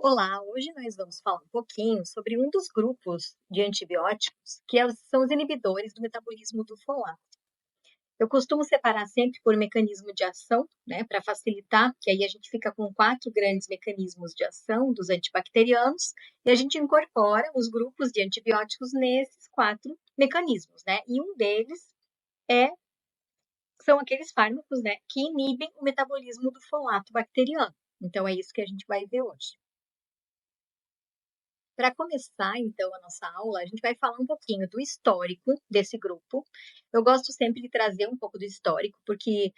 Olá, hoje nós vamos falar um pouquinho sobre um dos grupos de antibióticos, são os inibidores do metabolismo do folato. Eu costumo separar sempre por mecanismo de ação, né, para facilitar, que aí a gente fica com quatro grandes mecanismos de ação dos antibacterianos, e a gente incorpora os grupos de antibióticos nesses quatro mecanismos, né? E um deles é, são aqueles fármacos, né, que inibem o metabolismo do folato bacteriano. Então é isso que a gente vai ver hoje. Para começar, então, a nossa aula, a gente vai falar um pouquinho do histórico desse grupo. Eu gosto sempre de trazer um pouco do histórico, porque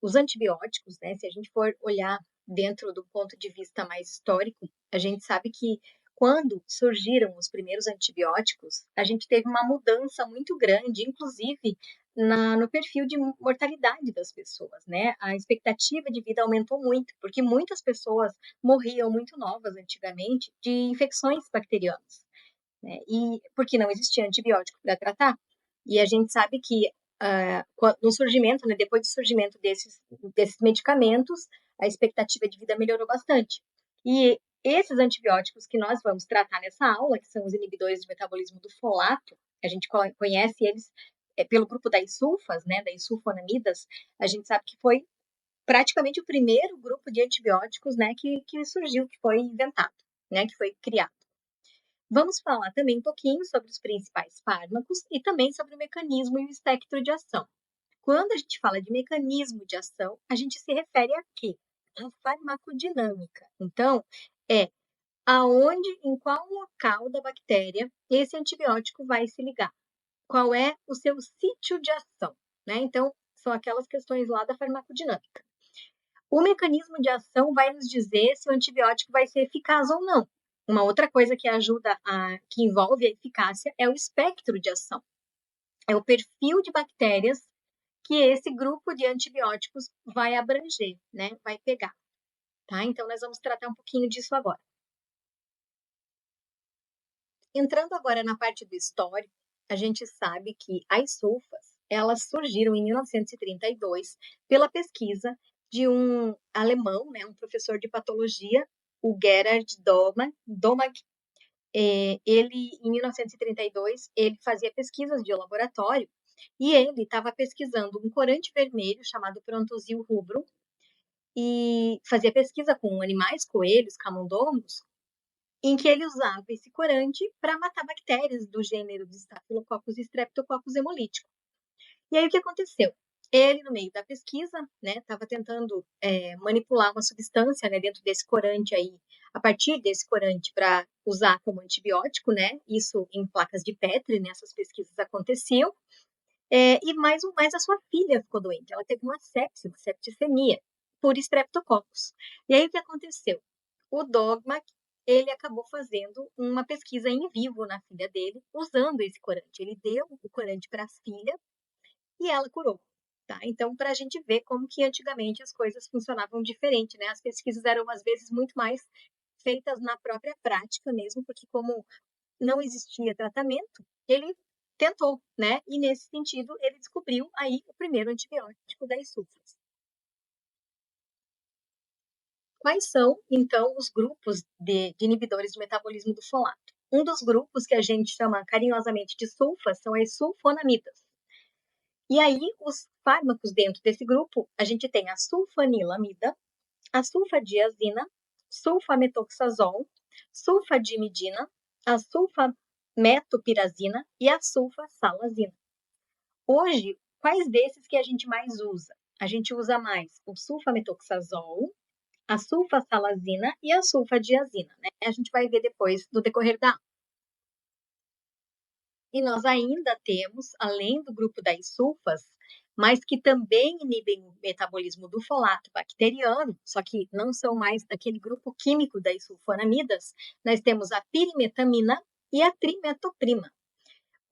os antibióticos, né, se a gente for olhar dentro do ponto de vista mais histórico, a gente sabe que quando surgiram os primeiros antibióticos, a gente teve uma mudança muito grande, inclusive no perfil de mortalidade das pessoas, né? A expectativa de vida aumentou muito, porque muitas pessoas morriam muito novas antigamente de infecções bacterianas, né? E porque não existia antibiótico para tratar. E a gente sabe que no surgimento, né, depois do surgimento desses medicamentos, a expectativa de vida melhorou bastante. E esses antibióticos que nós vamos tratar nessa aula, que são os inibidores do metabolismo do folato, a gente conhece eles pelo grupo das sulfas, né, das sulfonamidas, a gente sabe que foi praticamente o primeiro grupo de antibióticos, né, que surgiu, que foi inventado, né, que foi criado. Vamos falar também um pouquinho sobre os principais fármacos e também sobre o mecanismo e o espectro de ação. Quando a gente fala de mecanismo de ação, a gente se refere a quê? A farmacodinâmica. Então, é em qual local da bactéria esse antibiótico vai se ligar. Qual é o seu sítio de ação, né? Então, são aquelas questões lá da farmacodinâmica. O mecanismo de ação vai nos dizer se o antibiótico vai ser eficaz ou não. Uma outra coisa que envolve a eficácia é o espectro de ação. É o perfil de bactérias que esse grupo de antibióticos vai abranger, né? Vai pegar, tá? Então nós vamos tratar um pouquinho disso agora. Entrando agora na parte do histórico, a gente sabe que as sulfas, elas surgiram em 1932 pela pesquisa de um alemão, né, um professor de patologia, o Gerhard Domag. Ele, em 1932, ele fazia pesquisas de laboratório e ele estava pesquisando um corante vermelho chamado Prontozil rubrum e fazia pesquisa com animais, coelhos, camundongos, em que ele usava esse corante para matar bactérias do gênero de Staphylococcus e Streptococcus hemolítico. E aí o que aconteceu? Ele, no meio da pesquisa, né, estava tentando manipular uma substância, né, dentro desse corante aí, a partir desse corante para usar como antibiótico, né, isso em placas de Petri, né, essas pesquisas aconteciam, e mais a sua filha ficou doente, ela teve uma septicemia, por Streptococcus. E aí o que aconteceu? O Dogma, ele acabou fazendo uma pesquisa em vivo na filha dele, usando esse corante. Ele deu o corante para a filha e ela curou. Tá? Então, para a gente ver como que antigamente as coisas funcionavam diferente, né? As pesquisas eram, às vezes, muito mais feitas na própria prática mesmo, porque como não existia tratamento, ele tentou, né? E nesse sentido, ele descobriu aí o primeiro antibiótico das sulfas. Quais são, então, os grupos de inibidores do metabolismo do folato? Um dos grupos que a gente chama carinhosamente de sulfas são as sulfonamidas. E aí, os fármacos dentro desse grupo, a gente tem a sulfanilamida, a sulfadiazina, sulfametoxazol, sulfadimidina, a sulfametopirazina e a sulfasalazina. Hoje, quais desses que a gente mais usa? A gente usa mais o sulfametoxazol, a sulfasalazina e a sulfadiazina, né? A gente vai ver depois do decorrer da aula. E nós ainda temos, além do grupo das sulfas, mas que também inibem o metabolismo do folato bacteriano, só que não são mais daquele grupo químico das sulfonamidas, nós temos a pirimetamina e a trimetoprima.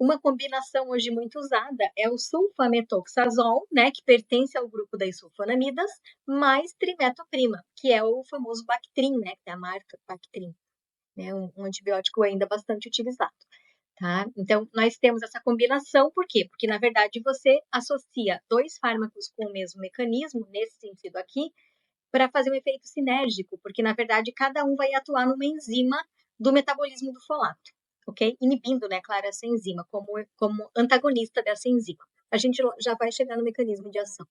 Uma combinação hoje muito usada é o sulfametoxazol, né, que pertence ao grupo das sulfonamidas, mais trimetoprima, que é o famoso Bactrim, né, que é a marca Bactrim, né, um antibiótico ainda bastante utilizado. Tá? Então, nós temos essa combinação, por quê? Porque, na verdade, você associa dois fármacos com o mesmo mecanismo, nesse sentido aqui, para fazer um efeito sinérgico, porque na verdade cada um vai atuar numa enzima do metabolismo do folato, ok? Inibindo, né, claro, essa enzima como antagonista dessa enzima. A gente já vai chegar no mecanismo de ação.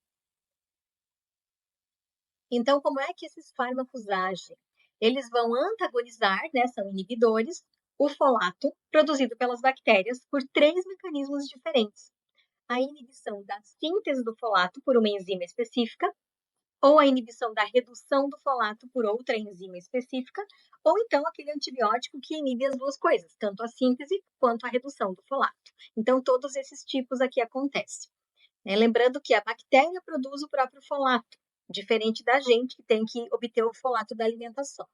Então, como é que esses fármacos agem? Eles vão antagonizar, né, são inibidores, o folato produzido pelas bactérias por três mecanismos diferentes. A inibição da síntese do folato por uma enzima específica, ou a inibição da redução do folato por outra enzima específica, ou então aquele antibiótico que inibe as duas coisas, tanto a síntese quanto a redução do folato. Então, todos esses tipos aqui acontecem. Lembrando que a bactéria produz o próprio folato, diferente da gente que tem que obter o folato da alimentação.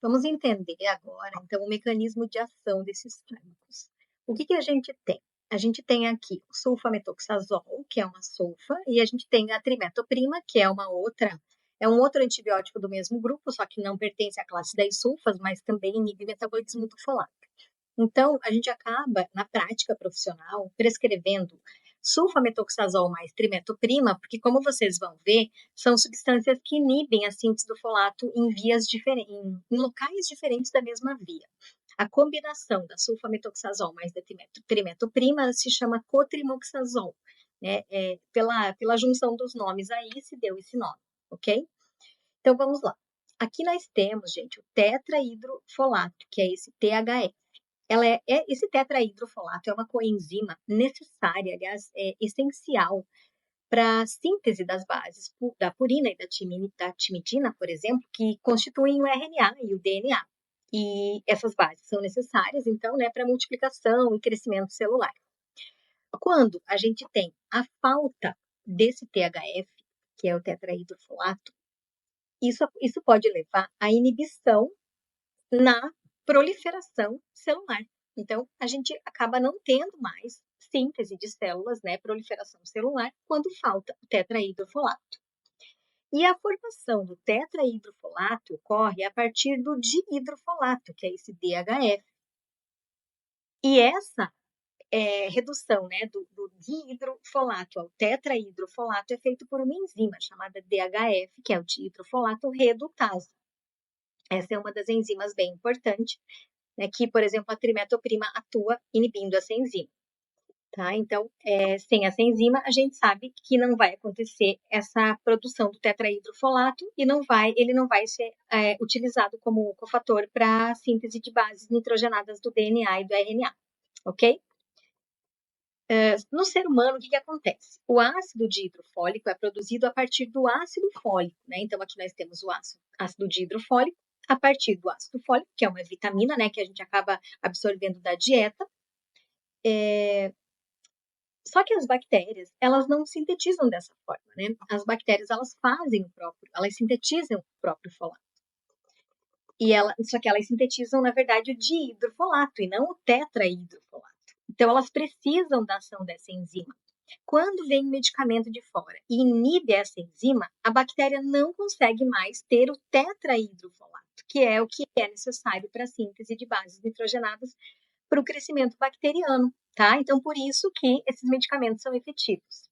Vamos entender agora, então, o mecanismo de ação desses fármacos. O que a gente tem? A gente tem aqui o sulfametoxazol, que é uma sulfa, e a gente tem a trimetoprima, que é um outro antibiótico do mesmo grupo, só que não pertence à classe das sulfas, mas também inibe o metabolismo do folato. Então, a gente acaba, na prática profissional, prescrevendo sulfametoxazol mais trimetoprima, porque, como vocês vão ver, são substâncias que inibem a síntese do folato em vias diferentes, em locais diferentes da mesma via. A combinação da sulfametoxazol mais da trimetoprima se chama cotrimoxazol, né? Pela junção dos nomes aí se deu esse nome, ok? Então, vamos lá. Aqui nós temos, gente, o tetrahidrofolato, que é esse THF. Esse tetrahidrofolato é uma coenzima necessária, aliás, é essencial para a síntese das bases da purina e da timidina, por exemplo, que constituem o RNA e o DNA. E essas bases são necessárias, então, né, para multiplicação e crescimento celular. Quando a gente tem a falta desse THF, que é o tetrahidrofolato, isso pode levar à inibição na proliferação celular. Então, a gente acaba não tendo mais síntese de células, né, proliferação celular, quando falta o tetrahidrofolato. E a formação do tetrahidrofolato ocorre a partir do dihidrofolato, que é esse DHF. E essa redução, né, do dihidrofolato ao tetrahidrofolato é feito por uma enzima chamada DHF, que é o dihidrofolato redutase. Essa é uma das enzimas bem importantes, né, que, por exemplo, a trimetoprima atua inibindo essa enzima. Tá? Então, sem essa enzima, a gente sabe que não vai acontecer essa produção do tetrahidrofolato e ele não vai ser utilizado como cofator para a síntese de bases nitrogenadas do DNA e do RNA, ok? No ser humano, o que acontece? O ácido dihidrofólico é produzido a partir do ácido fólico, né? Então, aqui nós temos o ácido dihidrofólico a partir do ácido fólico, que é uma vitamina, né, que a gente acaba absorvendo da dieta. Só que as bactérias, elas não sintetizam dessa forma, né? As bactérias, elas sintetizam o próprio folato. Só que elas sintetizam, na verdade, o dihidrofolato e não o tetrahidrofolato. Então, elas precisam da ação dessa enzima. Quando vem um medicamento de fora e inibe essa enzima, a bactéria não consegue mais ter o tetrahidrofolato, que é o que é necessário para a síntese de bases nitrogenadas para o crescimento bacteriano, tá? Então, por isso que esses medicamentos são efetivos.